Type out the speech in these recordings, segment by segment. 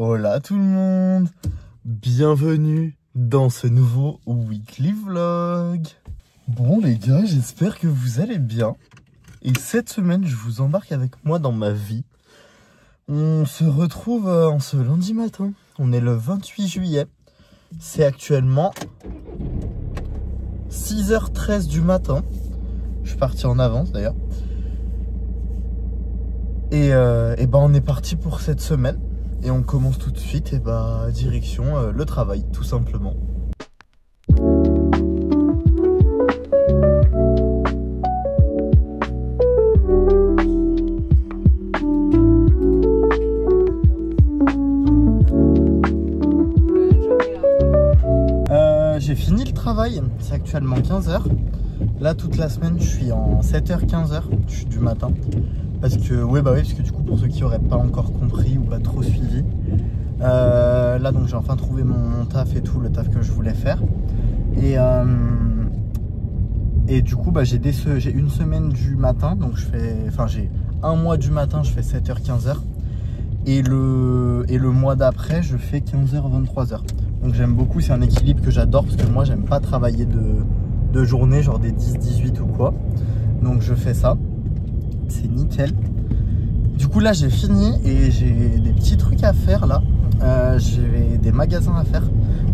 Hola tout le monde, bienvenue dans ce nouveau weekly vlog. Bon les gars, j'espère que vous allez bien. Et cette semaine, je vous embarque avec moi dans ma vie. On se retrouve en ce lundi matin, on est le 28 juillet. C'est actuellement 6h13 du matin. Je suis parti en avance d'ailleurs. Et ben on est parti pour cette semaine. Et on commence tout de suite, et bah direction le travail, tout simplement. J'ai fini le travail, c'est actuellement 15h. Là, toute la semaine, je suis en 7h-15h du matin. Parce que, parce que du coup, pour ceux qui n'auraient pas encore compris ou pas trop suivi, là, donc j'ai enfin trouvé mon taf et tout, le taf que je voulais faire. Et du coup, j'ai une semaine du matin, donc j'ai un mois du matin, je fais 7h-15h. Et le mois d'après, je fais 15h-23h. Donc j'aime beaucoup, c'est un équilibre que j'adore parce que moi, j'aime pas travailler de journée, genre des 10-18 ou quoi. Donc je fais ça. C'est nickel. Du coup là j'ai fini et j'ai des petits trucs à faire là. J'ai des magasins à faire.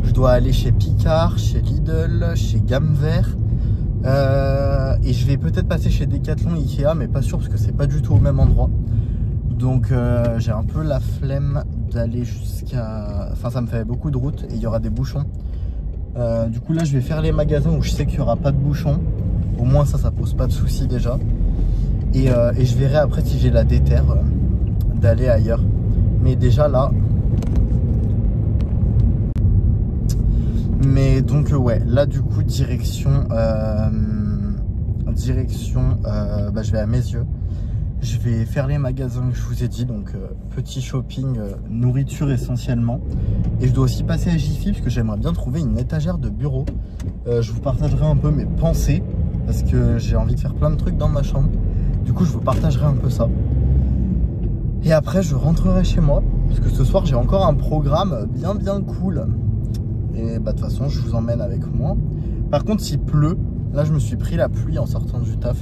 Je dois aller chez Picard, chez Lidl, chez Gamme Vert. Et je vais peut-être passer chez Decathlon, Ikea, mais pas sûr parce que c'est pas du tout au même endroit. Donc j'ai un peu la flemme d'aller jusqu'à... Enfin ça me fait beaucoup de route et il y aura des bouchons. Du coup là je vais faire les magasins où je sais qu'il n'y aura pas de bouchons. Au moins ça pose pas de soucis déjà. Et je verrai après si j'ai la déter d'aller ailleurs. Mais déjà là. Mais donc ouais, là du coup direction je vais à Mes-Yeux. Je vais faire les magasins que je vous ai dit. Donc petit shopping, nourriture essentiellement. Et je dois aussi passer à Jiffy parce que j'aimerais bien trouver une étagère de bureau. Je vous partagerai un peu mes pensées. Parce que j'ai envie de faire plein de trucs dans ma chambre. Du coup, je vous partagerai un peu ça. Et après, je rentrerai chez moi. Parce que ce soir, j'ai encore un programme bien cool. Et de toute façon, je vous emmène avec moi. Par contre, s'il pleut, là, je me suis pris la pluie en sortant du taf.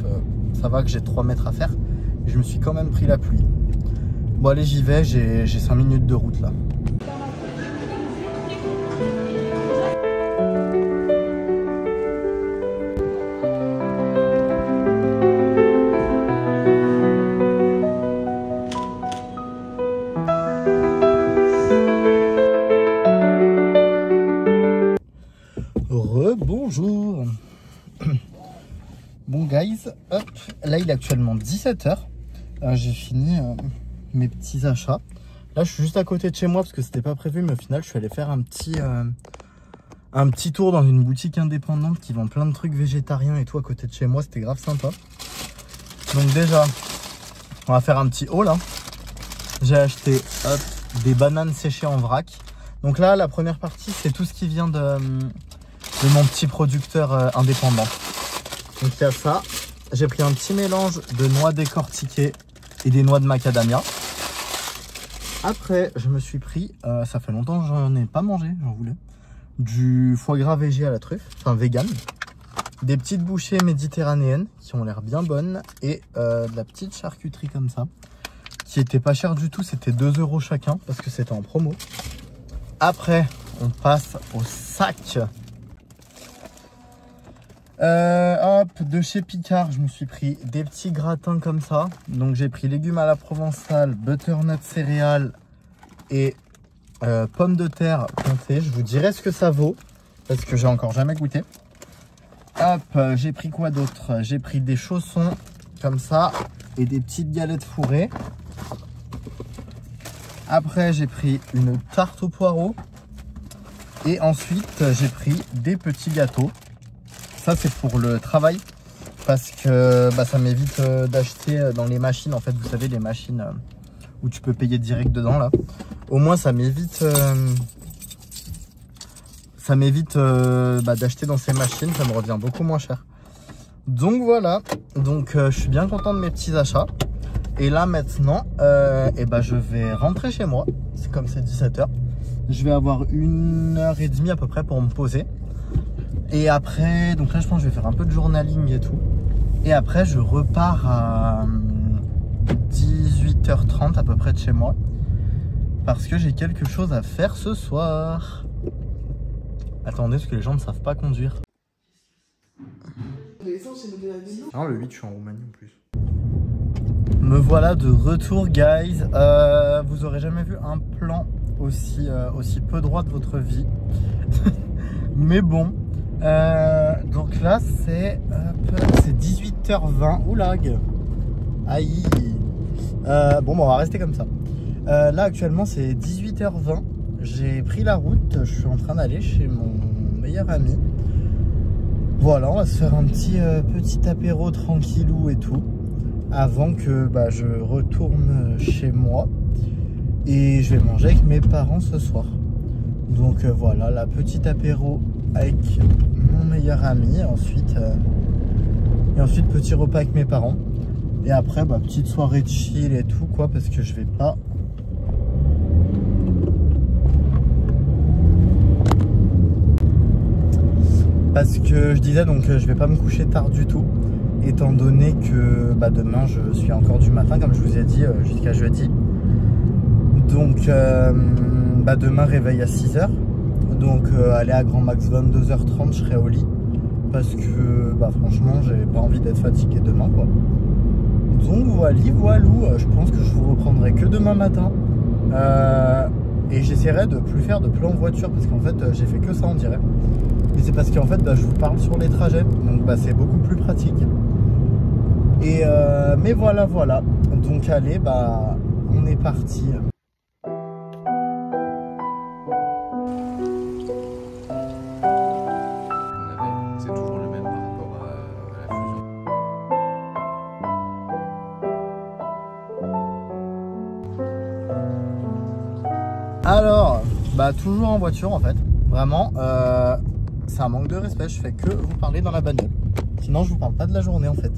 Ça va que j'ai 3 mètres à faire. Et je me suis quand même pris la pluie. Bon, allez, j'y vais. J'ai 5 minutes de route là. Bonjour. Bon guys, hop, là il est actuellement 17h. J'ai fini mes petits achats. Là je suis juste à côté de chez moi parce que c'était pas prévu, mais au final je suis allé faire un petit tour dans une boutique indépendante qui vend plein de trucs végétariens et tout à côté de chez moi. C'était grave sympa. Donc déjà, on va faire un petit haul. J'ai acheté des bananes séchées en vrac. Donc là la première partie c'est tout ce qui vient de mon petit producteur indépendant. Donc il y a ça. J'ai pris un petit mélange de noix décortiquées et des noix de macadamia. Après, je me suis pris, ça fait longtemps que j'en ai pas mangé, j'en voulais, du foie gras végé à la truffe, enfin vegan. Des petites bouchées méditerranéennes qui ont l'air bien bonnes et de la petite charcuterie comme ça, qui était pas cher du tout, c'était 2 € chacun parce que c'était en promo. Après, on passe au sac. De chez Picard, je me suis pris des petits gratins comme ça. Donc j'ai pris légumes à la provençale, butternut céréales et pommes de terre pointées. Je vous dirai ce que ça vaut parce que j'ai encore jamais goûté. J'ai pris quoi d'autre? J'ai pris des chaussons comme ça et des petites galettes fourrées. Après j'ai pris une tarte aux poireaux et ensuite j'ai pris des petits gâteaux. Ça c'est pour le travail parce que ça m'évite d'acheter dans les machines. En fait, vous savez, les machines où tu peux payer direct dedans là. Au moins ça m'évite d'acheter dans ces machines. Ça me revient beaucoup moins cher. Donc voilà. Donc je suis bien content de mes petits achats. Et là maintenant, et ben, je vais rentrer chez moi. C'est comme c'est 17 h. Je vais avoir 1h30 à peu près pour me poser. Et après, donc là je pense que je vais faire un peu de journaling et tout. Et après je repars à 18h30 à peu près de chez moi. Parce que j'ai quelque chose à faire ce soir. Attendez, parce que les gens ne savent pas conduire. Non, le 8, je suis en Roumanie en plus. Me voilà de retour, guys. Vous aurez jamais vu un plan aussi peu droit de votre vie. Mais bon. Donc là, c'est 18h20. Oula, aïe. Bon, on va rester comme ça. Là, actuellement, c'est 18h20. J'ai pris la route. Je suis en train d'aller chez mon meilleur ami. Voilà, on va se faire un petit apéro tranquillou et tout. Avant que je retourne chez moi. Et je vais manger avec mes parents ce soir. Donc voilà, la petite apéro avec mon meilleur ami. Et ensuite petit repas avec mes parents. Et après, petite soirée de chill et tout, quoi. Parce que je vais pas... Parce que je disais, donc je vais pas me coucher tard du tout. Étant donné que demain, je suis encore du matin, comme je vous ai dit, jusqu'à jeudi. Donc, demain, réveil à 6 h. Donc, aller à grand max 22h30, je serai au lit. Parce que, franchement, j'ai pas envie d'être fatigué demain, quoi. Donc, voilou, je pense que je vous reprendrai que demain matin. Et j'essaierai de plus faire de plan voiture. Parce qu'en fait, j'ai fait que ça, on dirait. Et c'est parce qu'en fait, je vous parle sur les trajets. Donc, c'est beaucoup plus pratique. Et mais voilà. Donc, allez, on est parti. C'est toujours le même par rapport à la fusion. Alors, toujours en voiture en fait. Vraiment, c'est un manque de respect. Je fais que vous parler dans la bagnole. Sinon, je vous parle pas de la journée en fait.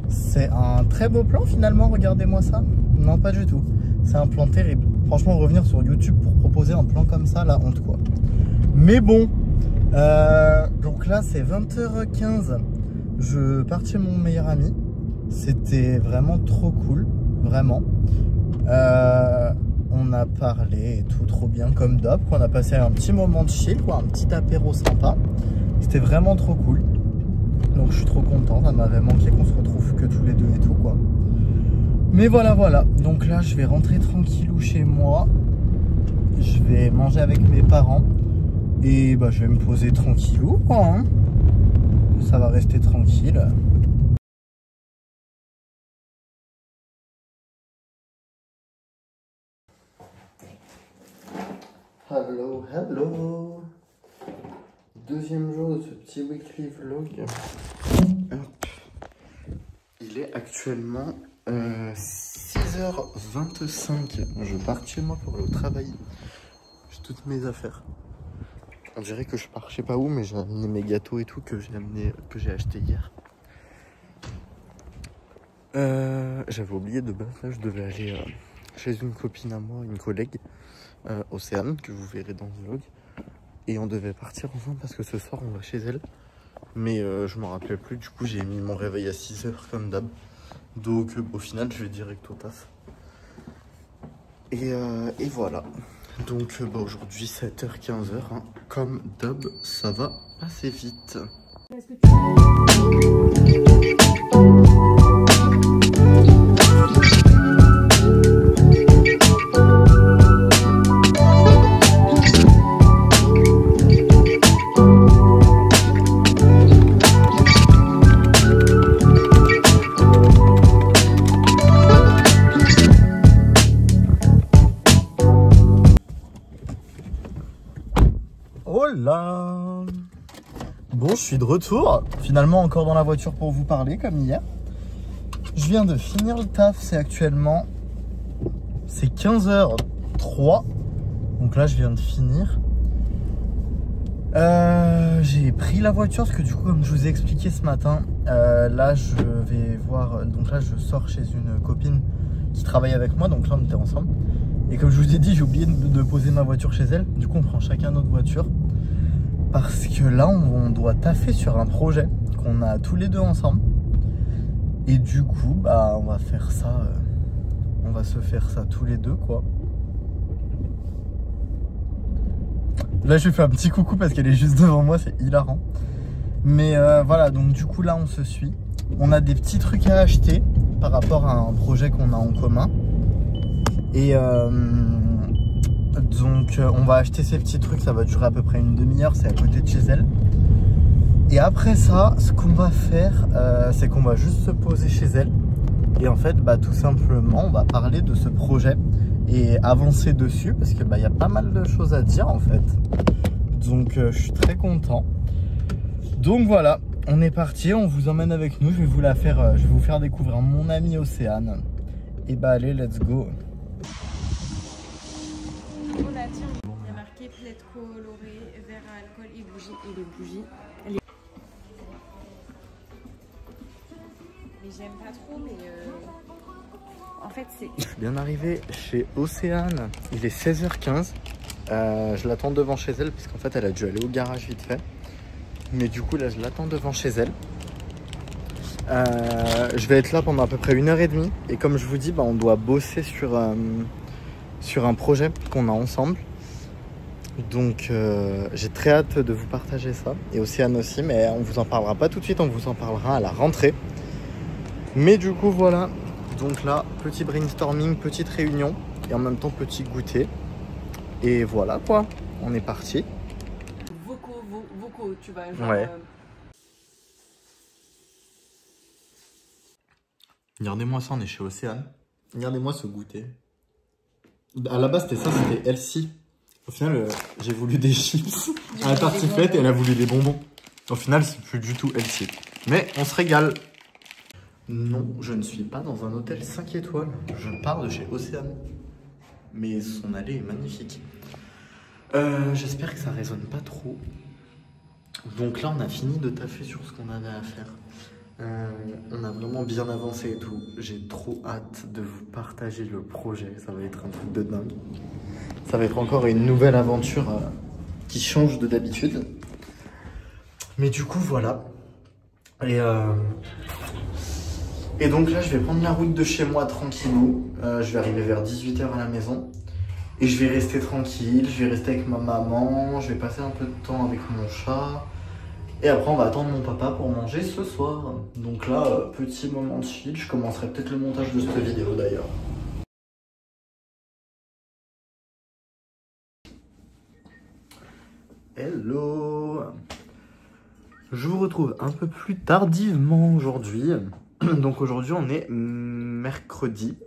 C'est un très beau plan finalement. Regardez-moi ça. Non, pas du tout. C'est un plan terrible. Franchement, revenir sur YouTube pour proposer un plan comme ça, la honte quoi. Mais bon. Donc là, c'est 20h15. Je pars chez mon meilleur ami. C'était vraiment trop cool. Vraiment. On a parlé et tout trop bien comme d'hab. On a passé un petit moment de chill, quoi, un petit apéro sympa. C'était vraiment trop cool. Donc je suis trop content. Ça m'avait manqué qu'on se retrouve que tous les deux et tout, quoi. Mais voilà. Donc là, je vais rentrer tranquillou chez moi. Je vais manger avec mes parents. Et je vais me poser tranquillou, quoi. Hein. Ça va rester tranquille. Hello. Deuxième jour de ce petit weekly vlog. Hop. Il est actuellement 6h25. Je pars chez moi pour le travail. J'ai toutes mes affaires. On dirait que je pars je sais pas où, mais j'ai amené mes gâteaux et tout que j'ai acheté hier. J'avais oublié de base, là je devais aller chez une copine à moi, une collègue, Océane, que vous verrez dans le vlog. Et on devait partir ensemble parce que ce soir on va chez elle. Mais je m'en rappelais plus, du coup j'ai mis mon réveil à 6 h comme d'hab. Donc au final je vais direct au taf. Et voilà. Donc aujourd'hui 7h-15h, hein. Comme d'hab, ça va assez vite. Oh là! Bon, je suis de retour. Finalement, encore dans la voiture pour vous parler, comme hier. Je viens de finir le taf. C'est actuellement... C'est 15h03. Donc là, je viens de finir. J'ai pris la voiture parce que du coup, comme je vous ai expliqué ce matin, là, je vais voir... Donc là, je sors chez une copine qui travaille avec moi, donc là on était ensemble. Et comme je vous ai dit, j'ai oublié de poser ma voiture chez elle. Du coup, on prend chacun notre voiture. Parce que là, on doit taffer sur un projet qu'on a tous les deux ensemble. Et du coup, bah, on va faire ça. On va se faire ça tous les deux, quoi. Là, je lui fais un petit coucou parce qu'elle est juste devant moi, c'est hilarant. Mais voilà, donc du coup, là, on se suit. On a des petits trucs à acheter par rapport à un projet qu'on a en commun. Et donc on va acheter ces petits trucs, ça va durer à peu près une demi-heure, c'est à côté de chez elle. Et après ça, ce qu'on va faire, c'est qu'on va juste se poser chez elle. Et en fait, bah, tout simplement, on va parler de ce projet et avancer dessus parce que bah, y a pas mal de choses à dire en fait. Donc je suis très content. Donc voilà, on est parti, on vous emmène avec nous. Je vais vous faire découvrir mon amie Océane. Et bah allez, let's go. Il y a marqué plaid coloré, verre à alcool et bougies. Et les bougies. Mais j'aime pas trop, mais en fait c'est... Je suis bien arrivé chez Océane. Il est 16h15. Je l'attends devant chez elle parce qu'en fait elle a dû aller au garage vite fait. Mais du coup là je l'attends devant chez elle. Je vais être là pendant à peu près 1h30. Et comme je vous dis, bah, on doit bosser sur un projet qu'on a ensemble. Donc j'ai très hâte de vous partager ça. Et Océane aussi, mais on vous en parlera pas tout de suite, on vous en parlera à la rentrée. Mais du coup voilà, donc là, petit brainstorming, petite réunion. Et en même temps petit goûter. Et voilà quoi, on est parti. Vocaux, tu vois, genre... Ouais. Regardez-moi ça, on est chez Océane. Regardez-moi ce goûter. À la base, c'était ça, c'était Elsie. Au final, j'ai voulu des chips à la tartiflette et elle a voulu des bonbons. Au final, c'est plus du tout Elsie. Mais on se régale. Non, je ne suis pas dans un hôtel 5 étoiles. Je pars de chez Océane. Mais son allée est magnifique. J'espère que ça résonne pas trop. Donc là, on a fini de taffer sur ce qu'on avait à faire. On a vraiment bien avancé et tout. J'ai trop hâte de vous partager le projet. Ça va être un truc de dingue. Ça va être encore une nouvelle aventure qui change de d'habitude. Mais du coup, voilà. Et donc là, je vais prendre la route de chez moi tranquillou. Je vais arriver vers 18 h à la maison. Et je vais rester tranquille. Je vais rester avec ma maman. Je vais passer un peu de temps avec mon chat. Et après, on va attendre mon papa pour manger ce soir. Donc là, petit moment de chill. Je commencerai peut-être le montage de cette vidéo d'ailleurs. Hello! Je vous retrouve un peu plus tardivement aujourd'hui. Donc aujourd'hui, on est mercredi.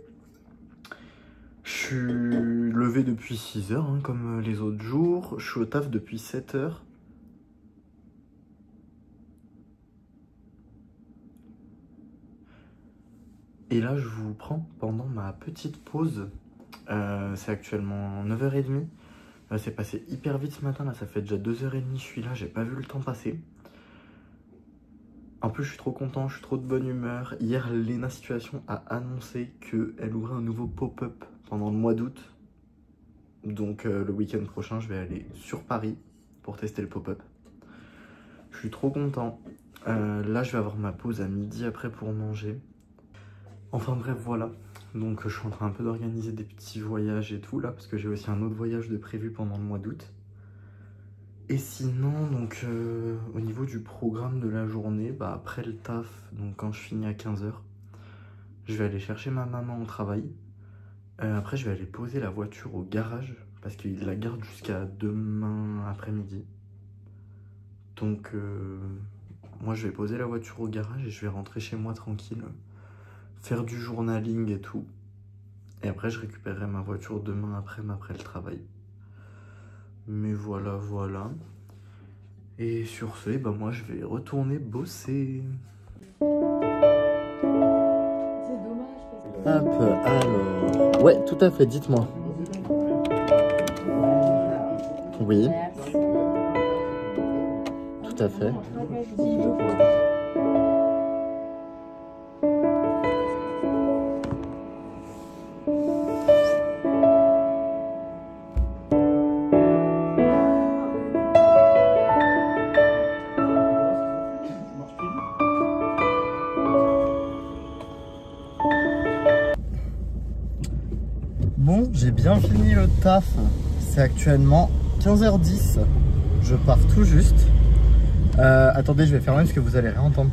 Je suis levé depuis 6 h, hein, comme les autres jours. Je suis au taf depuis 7 h. Et là, je vous prends pendant ma petite pause. C'est actuellement 9h30. C'est passé hyper vite ce matin. Là, ça fait déjà 2h30 je suis là. J'ai pas vu le temps passer. En plus, je suis trop content. Je suis trop de bonne humeur. Hier, Lena Situation a annoncé qu'elle ouvrait un nouveau pop-up pendant le mois d'août. Donc, le week-end prochain, je vais aller sur Paris pour tester le pop-up. Je suis trop content. Là, je vais avoir ma pause à midi après pour manger. Enfin bref, voilà. Donc je suis en train un peu d'organiser des petits voyages et tout là, parce que j'ai aussi un autre voyage de prévu pendant le mois d'août. Et sinon, donc au niveau du programme de la journée, bah après le taf, donc quand je finis à 15 h, je vais aller chercher ma maman au travail. Après je vais aller poser la voiture au garage, parce qu'il la garde jusqu'à demain après-midi. Donc moi je vais poser la voiture au garage et je vais rentrer chez moi tranquille. Faire du journaling et tout. Et après, je récupérerai ma voiture demain après le travail. Mais voilà, voilà. Et sur ce, bah moi, je vais retourner bosser. C'est dommage parce que... Hop, alors... Ouais, tout à fait, dites-moi. Oui. Tout à fait. j'ai bien fini le taf. C'est actuellement 15h10. Je pars tout juste. Attendez, je vais fermer parce que vous allez rien entendre.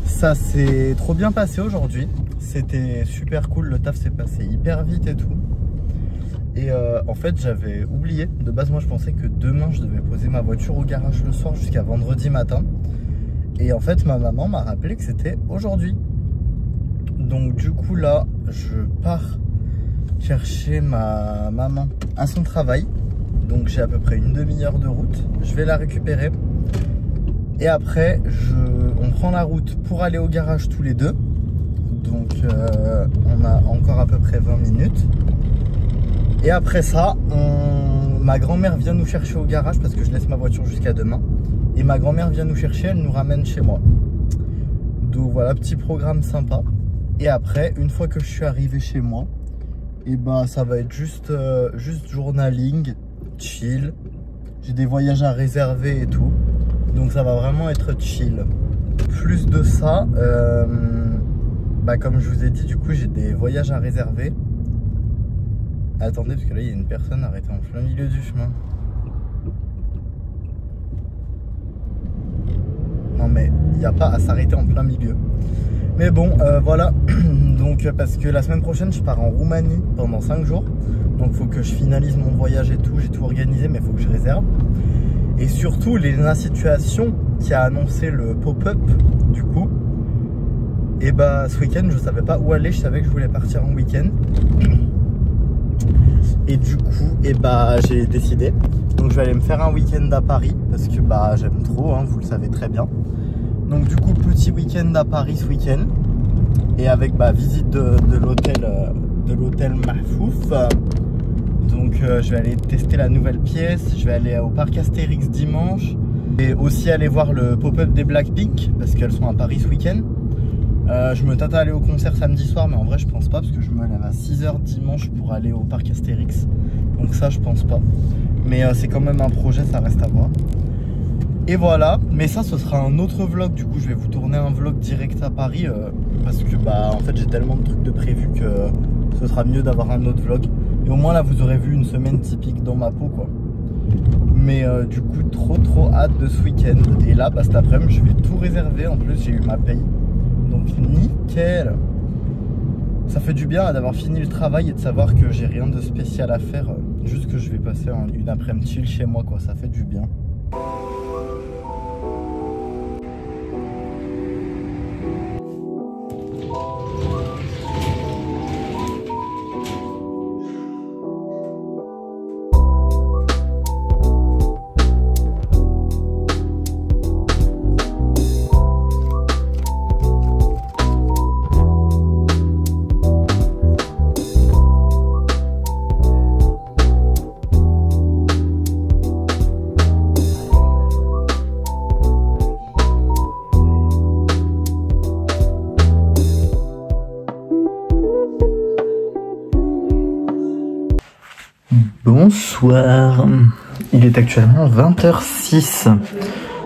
Ça s'est trop bien passé aujourd'hui. C'était super cool. Le taf s'est passé hyper vite et tout. Et en fait, j'avais oublié. De base, moi, je pensais que demain, je devais poser ma voiture au garage le soir jusqu'à vendredi matin. Et en fait, ma maman m'a rappelé que c'était aujourd'hui. Donc du coup, là, je pars chercher ma maman à son travail. Donc j'ai à peu près une demi-heure de route. Je vais la récupérer. Et après, on prend la route pour aller au garage tous les deux. Donc on a encore à peu près 20 minutes. Et après ça, ma grand-mère vient nous chercher au garage parce que je laisse ma voiture jusqu'à demain. Et ma grand-mère vient nous chercher, elle nous ramène chez moi. Donc voilà, petit programme sympa. Et après, une fois que je suis arrivé chez moi, et ben ça va être juste journaling, chill. J'ai des voyages à réserver et tout. Donc ça va vraiment être chill. Plus de ça, comme je vous ai dit, du coup j'ai des voyages à réserver. Attendez, parce que là il y a une personne arrêtée en plein milieu du chemin. Non mais il n'y a pas à s'arrêter en plein milieu. Mais bon, voilà. Donc parce que la semaine prochaine je pars en Roumanie pendant 5 jours. Donc il faut que je finalise mon voyage et tout. J'ai tout organisé mais il faut que je réserve. Et surtout la situation qui a annoncé le pop-up du coup. Et bah ce week-end je savais pas où aller. Je savais que je voulais partir en week-end. Et du coup j'ai décidé. Donc je vais aller me faire un week-end à Paris. Parce que j'aime trop, hein, vous le savez très bien. Donc du coup petit week-end à Paris ce week-end. Et avec visite de l'hôtel Mahfouf. Donc je vais aller tester la nouvelle pièce. Je vais aller au parc Astérix dimanche. Et aussi aller voir le pop-up des Blackpink. Parce qu'elles sont à Paris ce week-end. Je me tâte à aller au concert samedi soir. Mais en vrai je pense pas. Parce que je me lève à 6 h dimanche pour aller au parc Astérix. Donc ça je pense pas. Mais c'est quand même un projet, ça reste à voir. Et voilà, mais ça ce sera un autre vlog. Du coup je vais vous tourner un vlog direct à Paris. Parce que en fait j'ai tellement de trucs de prévu que ce sera mieux d'avoir un autre vlog. Et au moins là vous aurez vu une semaine typique dans ma peau quoi. Mais du coup trop hâte de ce week-end. Et là cet après-midi je vais tout réserver. En plus j'ai eu ma paye. Donc nickel. Ça fait du bien d'avoir fini le travail et de savoir que j'ai rien de spécial à faire. Juste que je vais passer une après-midi chill chez moi quoi. Ça fait du bien. Bonsoir, il est actuellement 20h06.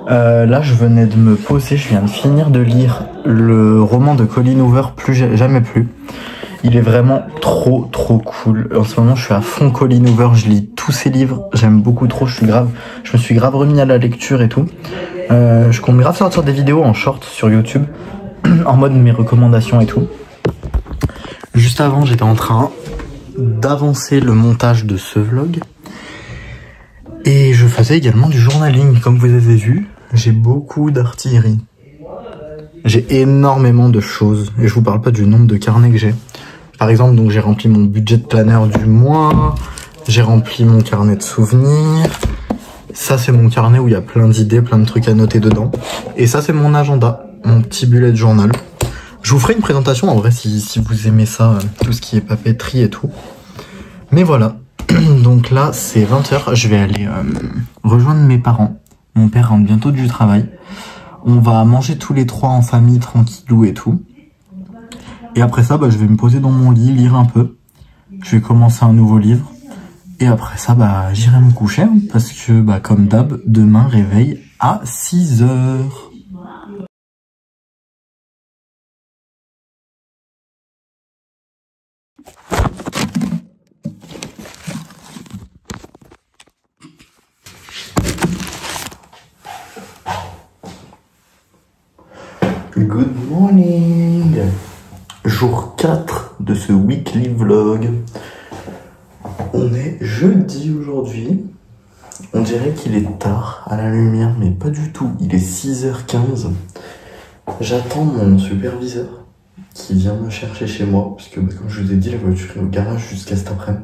Là je venais de me poser, je viens de finir de lire le roman de Colleen Hoover, Plus jamais plus. Il est vraiment trop cool. En ce moment je suis à fond Colleen Hoover, je lis tous ses livres, j'aime beaucoup trop, je me suis grave remis à la lecture et tout. Je compte grave sortir des vidéos en short sur YouTube, en mode mes recommandations et tout. Juste avant j'étais en train d'avancer le montage de ce vlog et je faisais également du journaling. Comme vous avez vu, j'ai beaucoup d'artillerie, j'ai énormément de choses et je vous parle pas du nombre de carnets que j'ai. Par exemple, donc j'ai rempli mon budget planner du mois, j'ai rempli mon carnet de souvenirs, ça c'est mon carnet où il y a plein d'idées, plein de trucs à noter dedans, et ça c'est mon agenda, mon petit bullet journal. Je vous ferai une présentation en vrai si vous aimez ça, tout ce qui est papeterie et tout. Mais voilà, donc là c'est 20 h, je vais aller rejoindre mes parents. Mon père rentre bientôt du travail. On va manger tous les trois en famille, tranquillou et tout. Et après ça, je vais me poser dans mon lit, lire un peu. Je vais commencer un nouveau livre. Et après ça, j'irai me coucher, hein, parce que comme d'hab, demain réveil à 6 h. Good morning. Jour 4 de ce weekly vlog. On est jeudi aujourd'hui. On dirait qu'il est tard à la lumière, mais pas du tout. Il est 6h15. J'attends mon superviseur qui vient me chercher chez moi, parce que comme je vous ai dit, la voiture est au garage jusqu'à cet après-midi.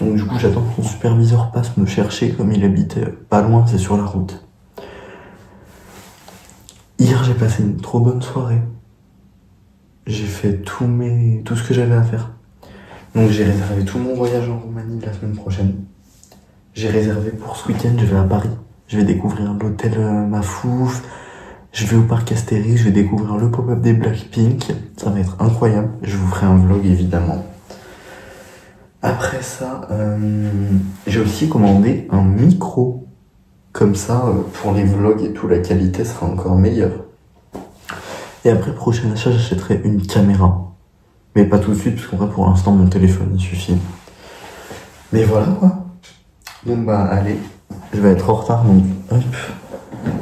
Donc du coup, j'attends que mon superviseur passe me chercher, comme il habitait pas loin, c'est sur la route. Hier, j'ai passé une trop bonne soirée. J'ai fait tout ce que j'avais à faire. Donc j'ai réservé tout mon voyage en Roumanie la semaine prochaine. J'ai réservé pour ce week-end, je vais à Paris. Je vais découvrir l'hôtel Mafouf. Je vais au parc Astérix, je vais découvrir le pop-up des Blackpink. Ça va être incroyable. Je vous ferai un vlog évidemment. Après ça, j'ai aussi commandé un micro. Comme ça, pour les vlogs et tout, la qualité sera encore meilleure. Et après, prochain achat, j'achèterai une caméra. Mais pas tout de suite, parce qu'en vrai, pour l'instant, mon téléphone, il suffit. Mais voilà, quoi. Donc, bah, allez. Je vais être en retard, donc, hop.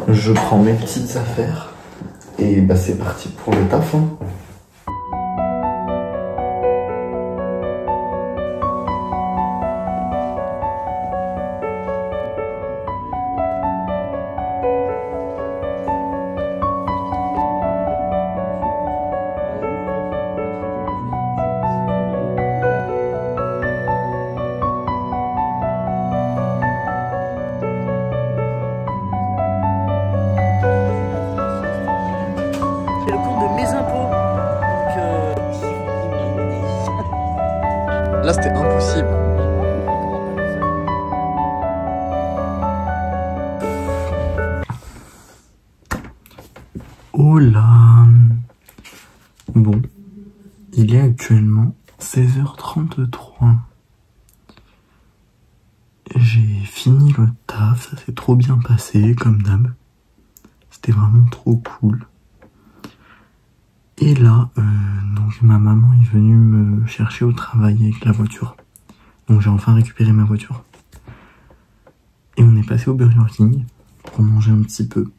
Je prends mes petites affaires. Et bah, c'est parti pour le taf, hein. Là, c'était impossible. Oh là. Bon, il est actuellement 16h33. J'ai fini le taf, ça s'est trop bien passé, comme d'hab. C'était vraiment trop cool. Et là, donc ma maman est venue me chercher au travail avec la voiture. Donc j'ai enfin récupéré ma voiture. Et on est passé au Burger King pour manger un petit peu.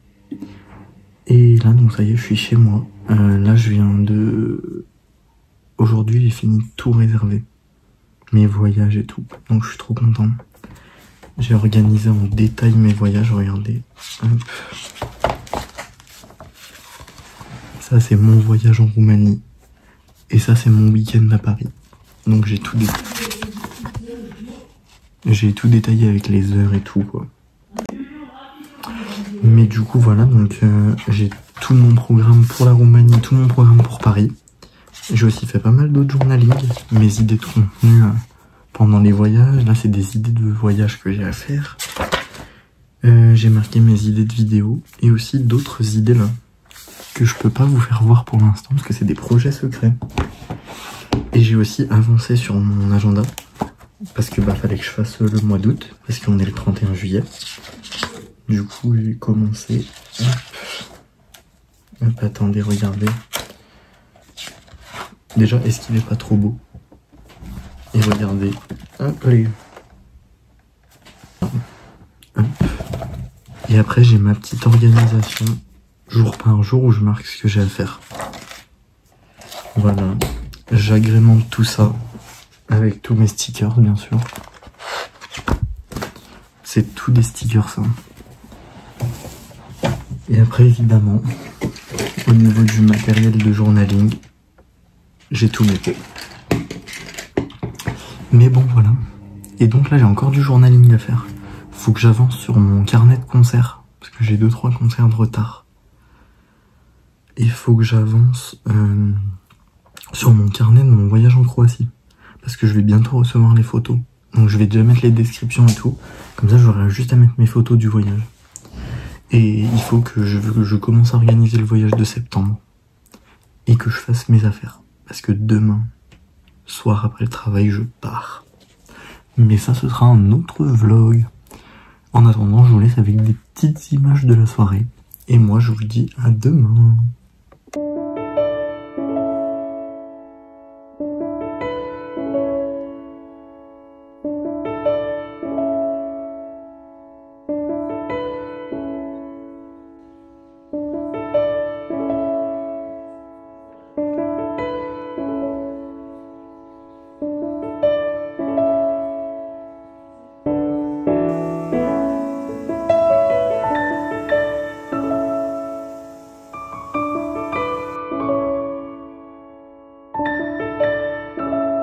Et là, donc ça y est, je suis chez moi. Là, je viens de... Aujourd'hui, j'ai fini de tout réserver. Mes voyages et tout. Donc je suis trop content. J'ai organisé en détail mes voyages, regardez. Hop. Ça, c'est mon voyage en Roumanie. Et ça, c'est mon week-end à Paris. Donc, j'ai tout détaillé avec les heures et tout, quoi. Mais du coup, voilà. Donc, j'ai tout mon programme pour la Roumanie, tout mon programme pour Paris. J'ai aussi fait pas mal d'autres journaling. Mes idées de contenu pendant les voyages. Là, c'est des idées de voyage que j'ai à faire. J'ai marqué mes idées de vidéos. Et aussi d'autres idées, là, que je peux pas vous faire voir pour l'instant parce que c'est des projets secrets. Et j'ai aussi avancé sur mon agenda parce que bah fallait que je fasse le mois d'août parce qu'on est le 31 juillet. Du coup j'ai commencé. Hop, attendez, regardez. Déjà, est-ce qu'il est pas trop beau? Et regardez. Hop, allez. Hop. Et après j'ai ma petite organisation jour par jour où je marque ce que j'ai à faire. Voilà, j'agrémente tout ça avec tous mes stickers bien sûr. C'est tout des stickers ça. Et après évidemment, au niveau du matériel de journaling, j'ai tout noté. Mais bon voilà. Et donc là j'ai encore du journaling à faire. Faut que j'avance sur mon carnet de concerts parce que j'ai 2-3 concerts de retard. Il faut que j'avance sur mon carnet de mon voyage en Croatie. Parce que je vais bientôt recevoir les photos. Donc je vais déjà mettre les descriptions et tout. Comme ça j'aurai juste à mettre mes photos du voyage. Et il faut que je commence à organiser le voyage de septembre. Et que je fasse mes affaires. Parce que demain, soir après le travail, je pars. Mais ça, ce sera un autre vlog. En attendant, je vous laisse avec des petites images de la soirée. Et moi, je vous dis à demain.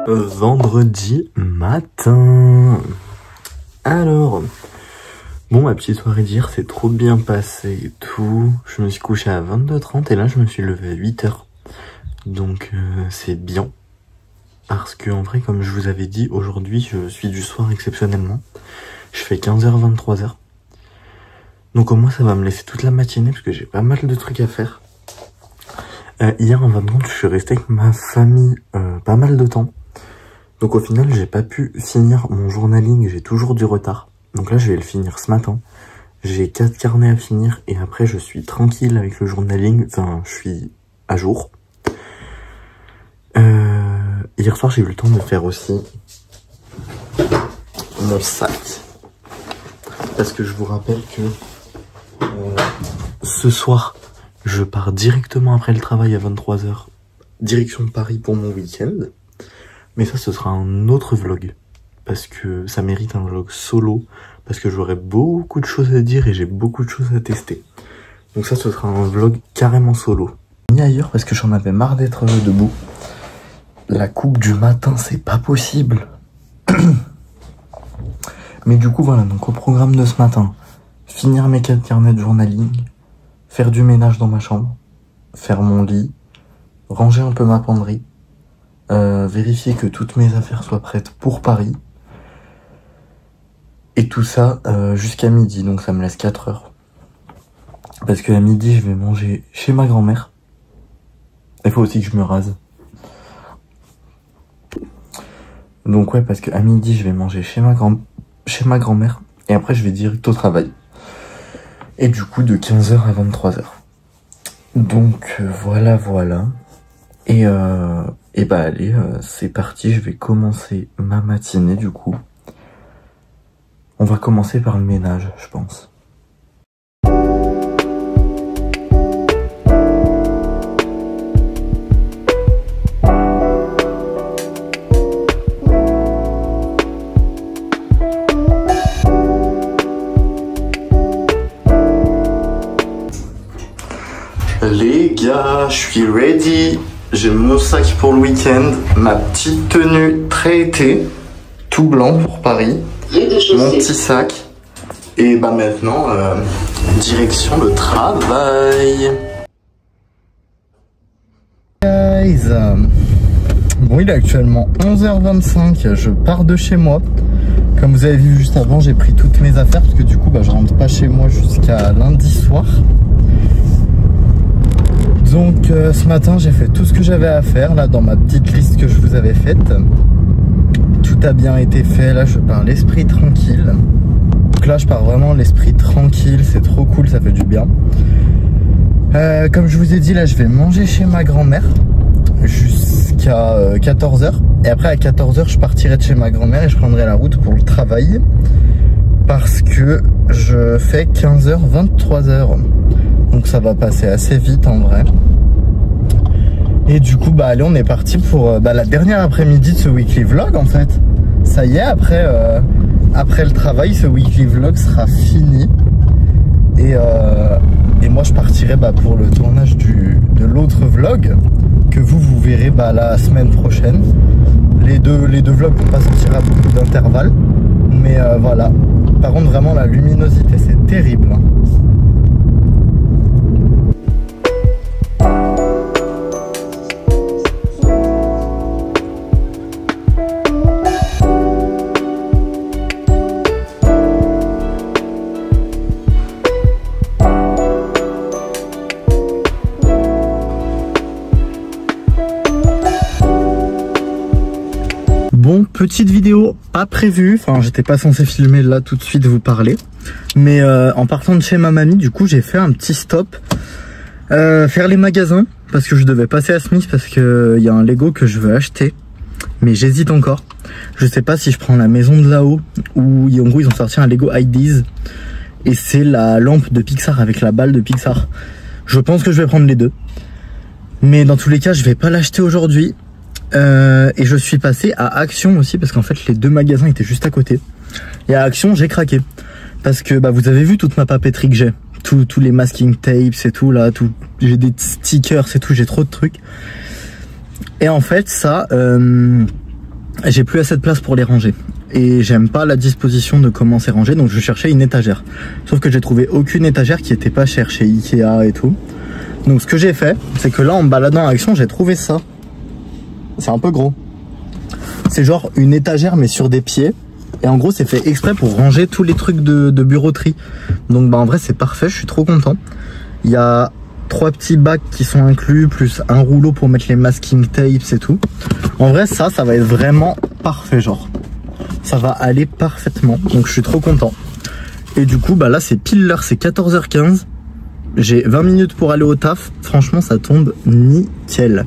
Vendredi matin. Alors, bon, ma petite soirée d'hier s'est trop bien passée et tout. Je me suis couché à 22h30 et là je me suis levé à 8h. Donc c'est bien. Parce que en vrai, comme je vous avais dit, aujourd'hui je suis du soir exceptionnellement. Je fais 15h, 23h. Donc au moins ça va me laisser toute la matinée parce que j'ai pas mal de trucs à faire. Hier en 20h30 je suis resté avec ma famille pas mal de temps. Donc au final j'ai pas pu finir mon journaling, j'ai toujours du retard. Donc là je vais le finir ce matin. J'ai 4 carnets à finir et après je suis tranquille avec le journaling, enfin je suis à jour. Hier soir j'ai eu le temps de faire aussi mon sac. Parce que je vous rappelle que ce soir je pars directement après le travail à 23h, direction de Paris pour mon week-end. Mais ça, ce sera un autre vlog. Parce que ça mérite un vlog solo. Parce que j'aurai beaucoup de choses à dire et j'ai beaucoup de choses à tester. Donc ça, ce sera un vlog carrément solo. Mis ailleurs parce que j'en avais marre d'être debout. La coupe du matin, c'est pas possible. Mais du coup, voilà. Donc au programme de ce matin, finir mes 4 carnets de journaling. Faire du ménage dans ma chambre. Faire mon lit. Ranger un peu ma penderie. Vérifier que toutes mes affaires soient prêtes pour Paris. Et tout ça jusqu'à midi, donc ça me laisse 4 heures. Parce qu'à midi, je vais manger chez ma grand-mère. Il faut aussi que je me rase. Donc ouais, parce qu'à midi, je vais manger chez ma grand-mère. Et après, je vais direct au travail. Et du coup, de 15h à 23h. Donc voilà. Et bah allez, c'est parti, je vais commencer ma matinée du coup. On va commencer par le ménage, je pense. Les gars, je suis ready. J'ai mon sac pour le week-end, ma petite tenue très été, tout blanc pour Paris, mon petit sac, et bah maintenant, direction le travail. Guys, bon il est actuellement 11h25, je pars de chez moi. Comme vous avez vu juste avant, j'ai pris toutes mes affaires parce que du coup bah, je rentre pas chez moi jusqu'à lundi soir. Donc ce matin j'ai fait tout ce que j'avais à faire là dans ma petite liste que je vous avais faite. Tout a bien été fait, là je pars l'esprit tranquille. Donc là je pars vraiment l'esprit tranquille, c'est trop cool, ça fait du bien. Comme je vous ai dit là je vais manger chez ma grand-mère jusqu'à 14h. Et après à 14h je partirai de chez ma grand-mère et je prendrai la route pour le travail. Parce que je fais 15h, 23h. Donc ça va passer assez vite en vrai. Et du coup bah allez, on est parti pour la dernière après-midi de ce weekly vlog en fait. Ça y est, après le travail, ce weekly vlog sera fini. Et moi je partirai pour le tournage de l'autre vlog que vous verrez la semaine prochaine. Les deux vlogs vont pas sortir à beaucoup d'intervalles. Mais voilà. Par contre vraiment la luminosité c'est terrible hein. Bon, petite vidéo pas prévue, enfin j'étais pas censé filmer là tout de suite vous parler. Mais en partant de chez ma mamie, du coup j'ai fait un petit stop. Faire les magasins, parce que je devais passer à Smith parce qu'il y a un Lego que je veux acheter. Mais j'hésite encore. Je sais pas si je prends la maison de là-haut, où en gros ils ont sorti un Lego Ideas. Et c'est la lampe de Pixar avec la balle de Pixar. Je pense que je vais prendre les deux. Mais dans tous les cas je vais pas l'acheter aujourd'hui. Et je suis passé à Action aussi parce qu'en fait les deux magasins étaient juste à côté. Et à Action j'ai craqué parce que vous avez vu toute ma papeterie que j'ai, tous les masking tapes et tout là, j'ai des stickers et tout, j'ai trop de trucs. Et en fait ça j'ai plus assez de place pour les ranger. Et j'aime pas la disposition de comment c'est rangé, donc je cherchais une étagère. Sauf que j'ai trouvé aucune étagère qui était pas chère chez Ikea et tout. Donc ce que j'ai fait, c'est que là en me baladant à Action, j'ai trouvé ça. C'est un peu gros. C'est genre une étagère mais sur des pieds. Et en gros c'est fait exprès pour ranger tous les trucs de bureauterie. Donc bah en vrai c'est parfait, je suis trop content. Il y a 3 petits bacs qui sont inclus, plus un rouleau pour mettre les masking tapes et tout. En vrai ça va être vraiment parfait genre. Ça va aller parfaitement, donc je suis trop content. Et du coup bah là c'est pile l'heure, c'est 14h15. J'ai 20 minutes pour aller au taf, franchement ça tombe nickel.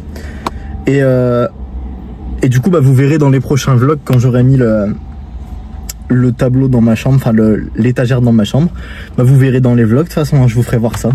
Et du coup bah vous verrez dans les prochains vlogs quand j'aurai mis le tableau dans ma chambre, enfin l'étagère dans ma chambre, bah vous verrez dans les vlogs, de toute façon hein, je vous ferai voir ça.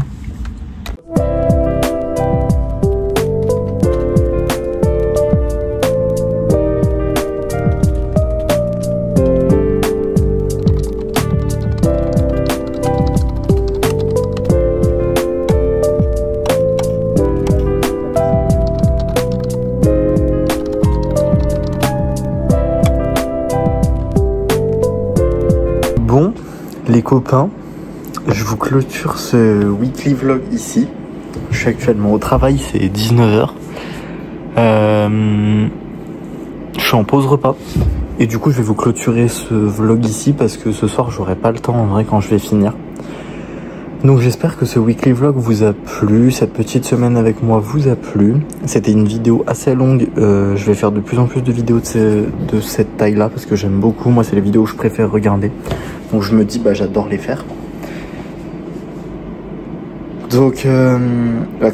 Bon, les copains, je vous clôture ce weekly vlog ici. Je suis actuellement au travail, c'est 19h. Je suis en pause repas. Et du coup, je vais vous clôturer ce vlog ici parce que ce soir, j'aurai pas le temps en vrai quand je vais finir. Donc j'espère que ce weekly vlog vous a plu, cette petite semaine avec moi vous a plu. C'était une vidéo assez longue, je vais faire de plus en plus de vidéos de cette taille là parce que j'aime beaucoup, moi c'est les vidéos que je préfère regarder. Donc je me dis bah j'adore les faire. Donc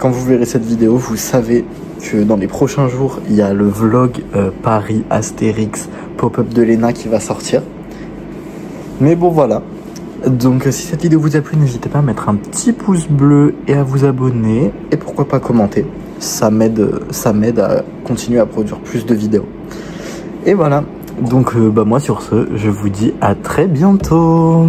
quand vous verrez cette vidéo, vous savez que dans les prochains jours, il y a le vlog Paris Astérix Pop-up de Léna qui va sortir. Mais bon voilà. Donc si cette vidéo vous a plu, n'hésitez pas à mettre un petit pouce bleu et à vous abonner. Et pourquoi pas commenter. Ça m'aide à continuer à produire plus de vidéos. Et voilà. Donc bah moi sur ce, je vous dis à très bientôt.